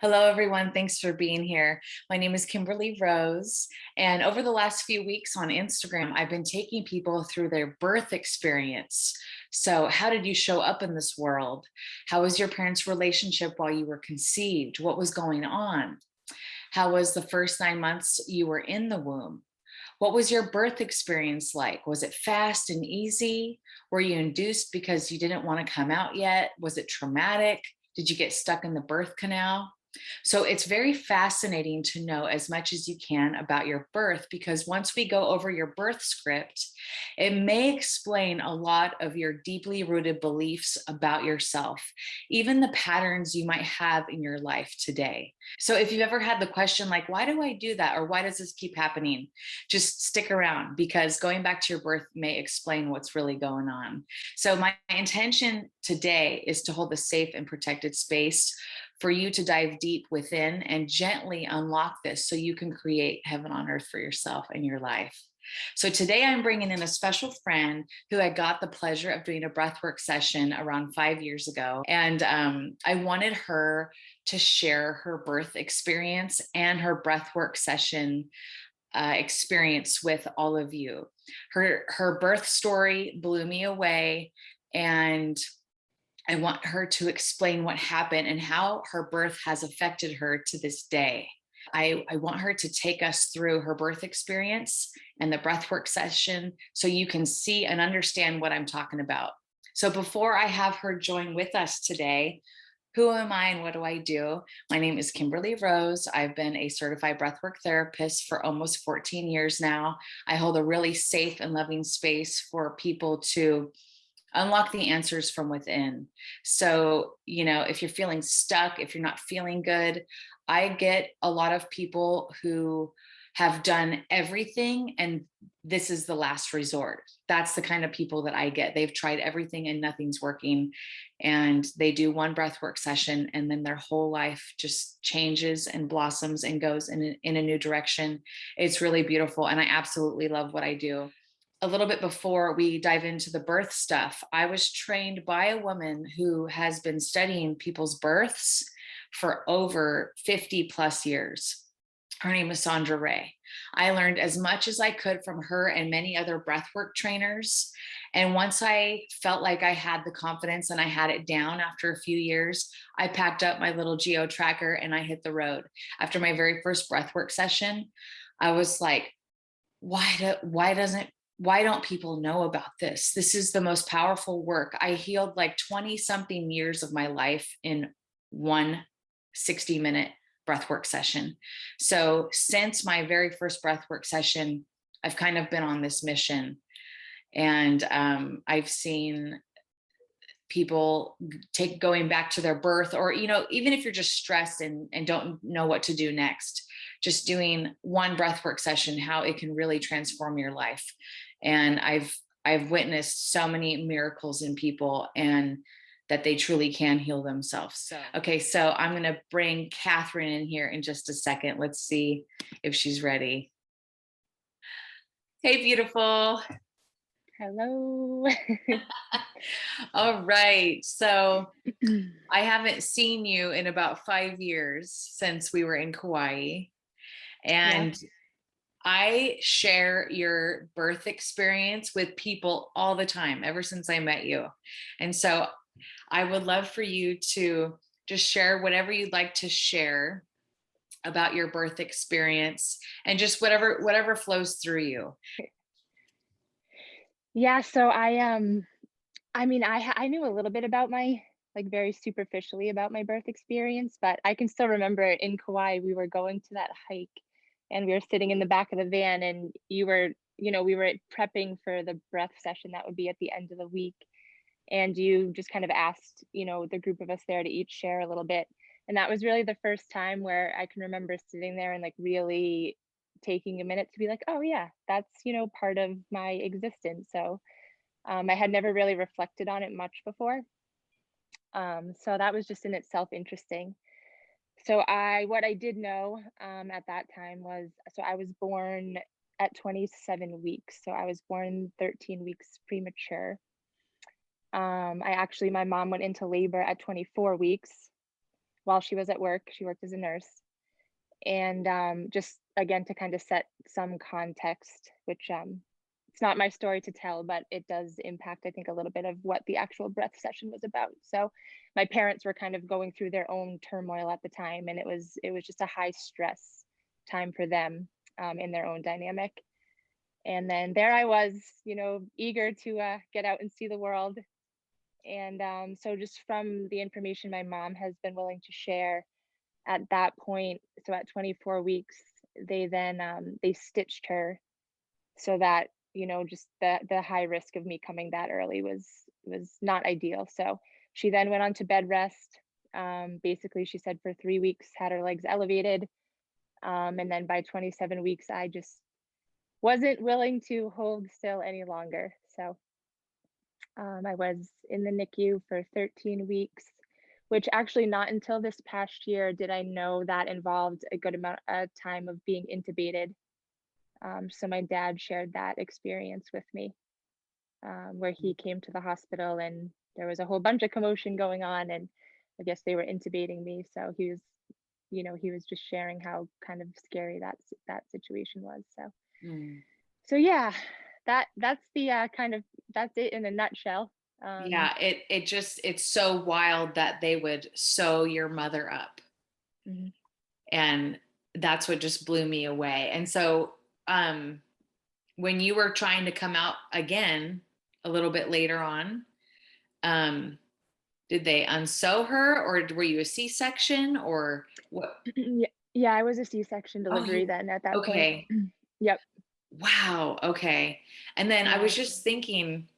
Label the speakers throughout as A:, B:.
A: Hello, everyone. Thanks for being here. My name is Kimberly Rose. And over the last few weeks on Instagram, I've been taking people through their birth experience. So, how did you show up in this world? How was your parents' relationship while you were conceived? What was going on? How was the first 9 months you were in the womb? What was your birth experience like? Was it fast and easy? Were you induced because you didn't want to come out yet? Was it traumatic? Did you get stuck in the birth canal? So it's very fascinating to know as much as you can about your birth, because once we go over your birth script, it may explain a lot of your deeply rooted beliefs about yourself, even the patterns you might have in your life today. So if you've ever had the question like, why do I do that? Or why does this keep happening? Just stick around, because going back to your birth may explain what's really going on. So my intention today is to hold a safe and protected space for you to dive deep within and gently unlock this so you can create heaven on earth for yourself and your life. So today I'm bringing in a special friend who I got the pleasure of doing a breathwork session around 5 years ago. And I wanted her to share her birth experience and her breathwork session experience with all of you. Her birth story blew me away, and I want her to explain what happened and how her birth has affected her to this day. I want her to take us through her birth experience and the breathwork session so you can see and understand what I'm talking about. So before I have her join with us today, who am I and what do I do? My name is Kimberly Rose. I've been a certified breathwork therapist for almost 14 years now. I hold a really safe and loving space for people to unlock the answers from within. So, if you're feeling stuck, if you're not feeling good, I get a lot of people who have done everything and this is the last resort. That's the kind of people that I get. They've tried everything and nothing's working. And they do one breathwork session and then their whole life just changes and blossoms and goes in a new direction. It's really beautiful. And I absolutely love what I do. A little bit before we dive into the birth stuff, I was trained by a woman who has been studying people's births for over 50 plus years. Her name is Sandra Ray. I learned as much as I could from her and many other breathwork trainers. And once I felt like I had the confidence and I had it down after a few years, I packed up my little geo tracker and I hit the road. After my very first breathwork session, I was like, why don't people know about this? This is the most powerful work. I healed like 20 something years of my life in one 60-minute breathwork session. So since my very first breathwork session, I've kind of been on this mission, and I've seen people going back to their birth, or even if you're just stressed and don't know what to do next, just doing one breathwork session, how it can really transform your life. And I've witnessed so many miracles in people, and that they truly can heal themselves. So I'm going to bring Catherine in here in just a second. Let's see if she's ready. Hey, beautiful.
B: Hello.
A: All right. So I haven't seen you in about 5 years since we were in Kauai. And
B: Yeah.
A: I share your birth experience with people all the time, ever since I met you. And so I would love for you to just share whatever you'd like to share about your birth experience, and just whatever flows through you.
B: Yeah, so I knew a little bit about my like very superficially about my birth experience, but I can still remember in Kauai we were going to that hike and we were sitting in the back of the van and we were prepping for the breath session that would be at the end of the week. And you just kind of asked, the group of us there to each share a little bit. And that was really the first time where I can remember sitting there and like really taking a minute to be like, oh yeah, that's, part of my existence. So I had never really reflected on it much before. So that was just in itself interesting. So what I did know at that time was, so I was born at 27 weeks. So I was born 13 weeks premature. My mom went into labor at 24 weeks. while she was at work. She worked as a nurse. And just again to kind of set some context, which it's not my story to tell, but it does impact, I think, a little bit of what the actual breath session was about. So my parents were kind of going through their own turmoil at the time, and it was just a high stress time for them in their own dynamic. And then there I was, eager to get out and see the world. And so just from the information my mom has been willing to share at that point, so at 24 weeks, they then they stitched her so that just the high risk of me coming that early was not ideal. So she then went on to bed rest. Basically, she said for 3 weeks had her legs elevated, and then by 27 weeks, I just wasn't willing to hold still any longer. So I was in the NICU for 13 weeks, which actually not until this past year did I know that involved a good amount of time of being intubated. So my dad shared that experience with me, where he came to the hospital and there was a whole bunch of commotion going on, and I guess they were intubating me. So he was just sharing how kind of scary that situation was.
A: Mm.
B: So yeah, that's the kind of that's it in a nutshell. Um,
A: Yeah, it's so wild that they would sew your mother up.
B: mhm.
A: And that's what just blew me away. And so when you were trying to come out again a little bit later on, um, did they unsew her or were you a C-section or what?
B: Yeah, yeah, I was a C-section
A: Oh,
B: delivery
A: you
B: then at that point.
A: okay.
B: Yep.
A: Wow. Okay. And then I was
B: Yeah.
A: just thinking,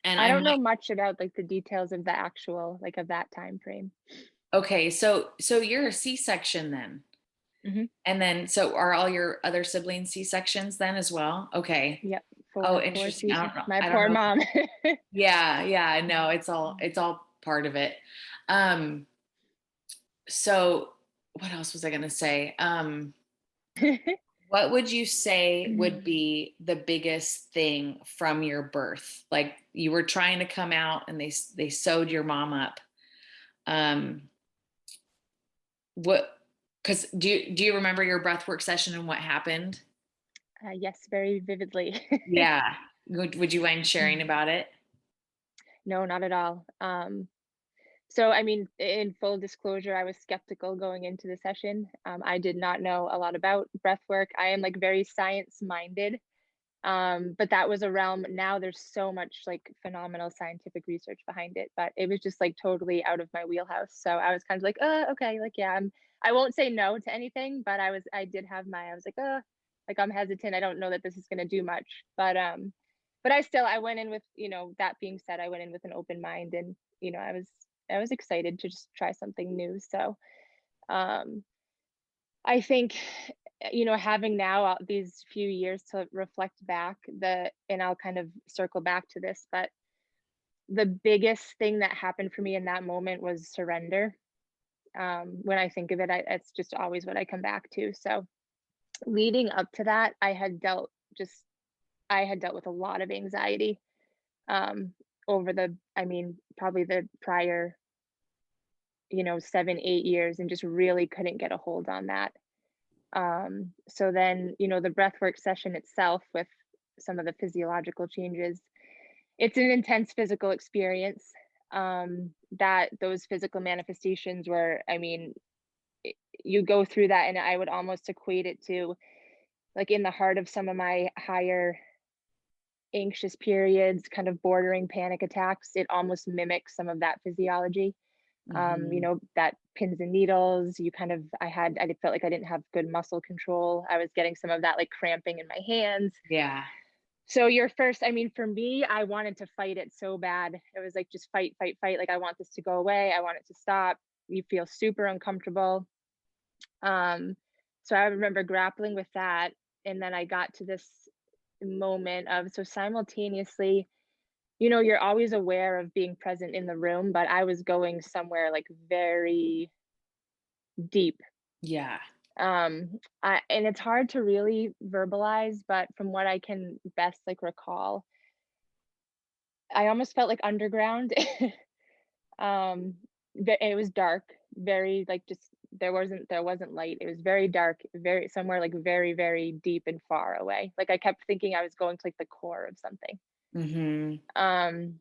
A: and
B: I
A: I
B: don't know
A: might,
B: much about like the details of the actual like of that time frame.
A: okay, so you're a C-section then.
B: Hmm.
A: And then so are all your other siblings C-sections then as well? Okay.
B: Yep.
A: Oh,
B: Four
A: interesting. I
B: seasons.
A: don't know.
B: My
A: I don't
B: poor
A: know.
B: mom.
A: Yeah, yeah, no, it's all part of it. Um, so what else was I gonna say? What would you say would be the biggest thing from your birth? Like you were trying to come out and they sewed your mom up. Um, what because do you remember your breathwork session and what happened?
B: Yes, very vividly.
A: Yeah. Would you mind sharing about it?
B: No, not at all. So, I mean, in full disclosure, I was skeptical going into the session. I did not know a lot about breath work. I am like very science minded. But that was a realm. Now there's so much like phenomenal scientific research behind it, but it was just like totally out of my wheelhouse. So I was kind of like, okay, like, yeah, I won't say no to anything, but I did have I was like, I'm hesitant. I don't know that this is going to do much, but I went in with, that being said, I went in with an open mind, and, I was excited to just try something new. So, um, I think, having now these few years to reflect back, and I'll kind of circle back to this, but the biggest thing that happened for me in that moment was surrender. When I think of it, it's just always what I come back to. So leading up to that, I had dealt with a lot of anxiety um, over I mean, probably the prior, 7, 8 years, and just really couldn't get a hold on that. So then, the breathwork session itself with some of the physiological changes, it's an intense physical experience. That those physical manifestations were, I mean, you go through that, and I would almost equate it to like in the heart of some of my higher anxious periods, kind of bordering panic attacks, it almost mimics some of that physiology.
A: Hmm.
B: That pins and needles, I felt like I didn't have good muscle control. I was getting some of that like cramping in my hands.
A: Yeah.
B: So I mean, for me, I wanted to fight it so bad. It was like, just fight, fight, fight. Like, I want this to go away. I want it to stop. You feel super uncomfortable. Um, so I remember grappling with that. And then I got to this moment of, so simultaneously, you're always aware of being present in the room, but I was going somewhere like very deep.
A: Yeah.
B: And it's hard to really verbalize, but from what I can best like recall, I almost felt like underground. um, it was dark, very, like, just there wasn't light. It was very dark, very somewhere, like, very, very deep and far away. Like, I kept thinking I was going to, like, the core of something.
A: Hmm.
B: Um